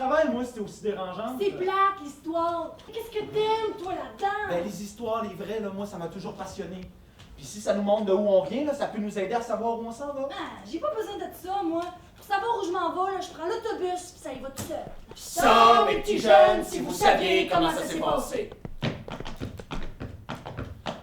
travail, moi, c'était aussi dérangeant. C'est plate, l'histoire. Qu'est-ce que t'aimes, toi, là-dedans? Ben, les histoires, les vraies, là, moi, ça m'a toujours passionné. Puis si ça nous montre de où on vient, là, ça peut nous aider à savoir où on s'en va. Ah, j'ai pas besoin de ça, moi. Pour savoir où je m'en vais, là, je prends l'autobus, puis ça y va tout seul. Ça, mes petits jeunes, si vous saviez comment ça s'est passé.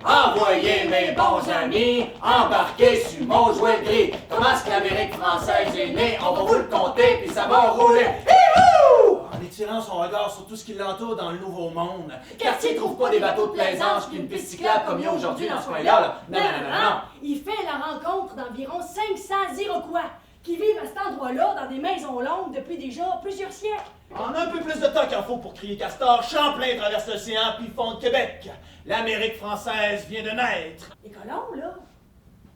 Envoyez mes bons amis, embarquez sur mon jouet gris. Comment est-ce que l'Amérique française est née? On va vous le compter, puis ça va rouler. Hihou! En étirant son regard sur tout ce qui l'entoure dans le nouveau monde. Quartier trouve pas des bateaux de plaisance puis une piste cyclable comme il y a aujourd'hui dans ce coin-là. Là. Non, non, non, non, non. Il fait la rencontre d'environ 500 Iroquois qui vivent à cet endroit-là dans des maisons longues depuis déjà plusieurs siècles. On a un peu plus de temps qu'il en faut pour crier Castor. Champlain traverse l'océan puis fonde Québec. L'Amérique française vient de naître. Les colons, là?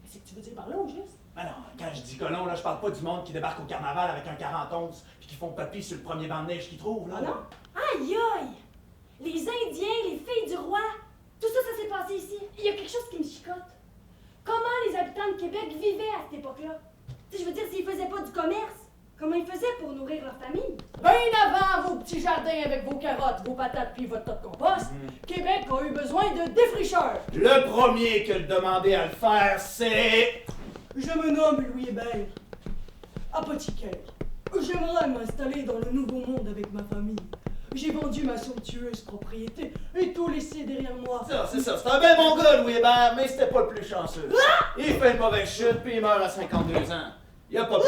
Qu'est-ce que tu veux dire par là, au juste? Ben non, quand je dis colon, là, je parle pas du monde qui débarque au carnaval avec un 40 puis qui font papy sur le premier banc de neige qu'ils trouvent, là. Ah non? Aïe aïe! Les Indiens, les filles du roi, tout ça, ça s'est passé ici. Il y a quelque chose qui me chicote. Comment les habitants de Québec vivaient à cette époque-là? Tu sais, je veux dire, s'ils faisaient pas du commerce, comment ils faisaient pour nourrir leur famille? Bien avant vos petits jardins avec vos carottes, vos patates puis votre tas de compost, Québec a eu besoin de défricheurs. Le premier que le demandé à le faire, c'est... Je me nomme Louis Hébert, apothicaire. J'aimerais m'installer dans le nouveau monde avec ma famille. J'ai vendu ma somptueuse propriété et tout laissé derrière moi. Ça, c'est ça. C'est un bien bon gars, Louis Hébert, mais c'était pas le plus chanceux. Il fait une mauvaise chute puis il meurt à 52 ans. Il a pas pu...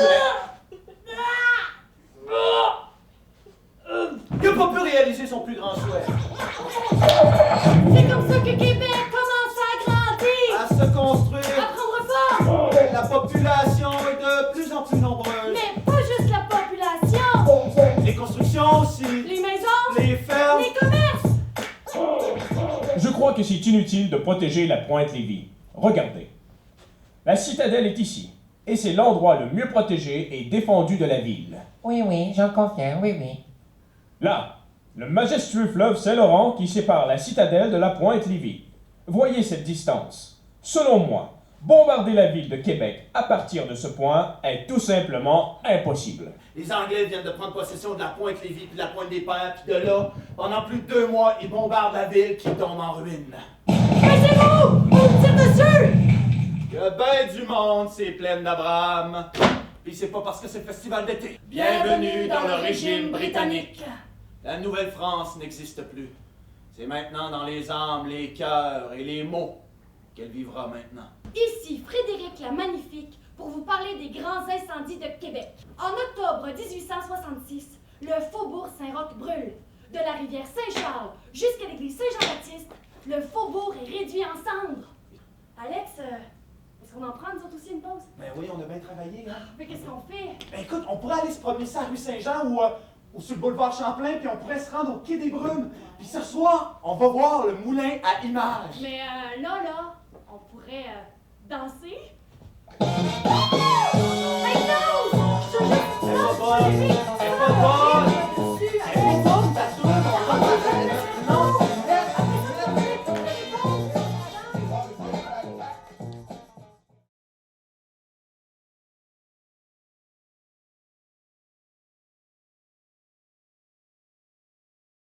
Il a pas pu réaliser son plus grand souhait. C'est comme ça que Québec commence à grandir, À se construire. à prendre forme. La population est de plus en plus nombreuse. Mais pas juste la population, Les constructions aussi. les maisons, Les fermes. les commerces. Je crois que c'est inutile de protéger la Pointe-Lévis. Regardez. La citadelle est ici, et c'est l'endroit le mieux protégé et défendu de la ville. Oui, j'en conviens, oui. Là, le majestueux fleuve Saint-Laurent qui sépare la citadelle de la Pointe-Lévis. Voyez cette distance. Selon moi, bombarder la ville de Québec à partir de ce point est tout simplement impossible. Les Anglais viennent de prendre possession de la Pointe-Lévis puis de la Pointe-des-Pères, puis de là, pendant plus de 2 mois, ils bombardent la ville qui tombe en ruine. Cassez-vous! On me tire dessus! Que ben du monde, c'est plein d'Abraham. Puis c'est pas parce que c'est le festival d'été. Bienvenue dans le régime britannique. La Nouvelle-France n'existe plus. C'est maintenant dans les âmes, les cœurs et les mots qu'elle vivra maintenant. Ici Frédéric la Magnifique pour vous parler des grands incendies de Québec. En octobre 1866, le faubourg Saint-Roch brûle. De la rivière Saint-Charles jusqu'à l'église Saint-Jean-Baptiste, le faubourg est réduit en cendres. Alex, est-ce qu'on en prend, nous autres aussi, une pause? Ben oui, on a bien travaillé, hein. Mais qu'est-ce qu'on fait? Ben écoute, on pourrait aller se promener ça à rue Saint-Jean ou sur le boulevard Champlain, puis on pourrait se rendre au quai des Brumes. Puis ce soir, on va voir le moulin à images. Mais là, on pourrait danser? Hey, non! Je te jure, Ça va pas.